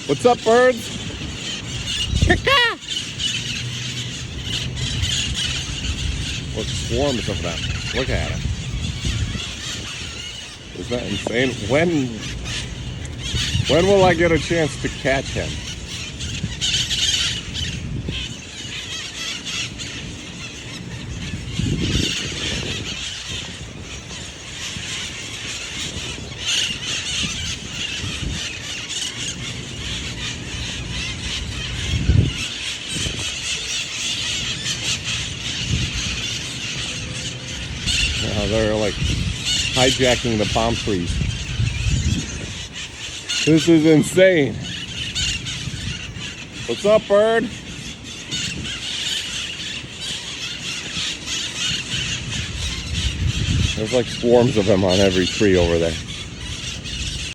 What's up, birds? What swarms of them. Look at it. Is that insane? When will I get a chance to catch him? They're like hijacking the palm trees. This is insane. What's up, bird? There's like swarms of them on every tree over there.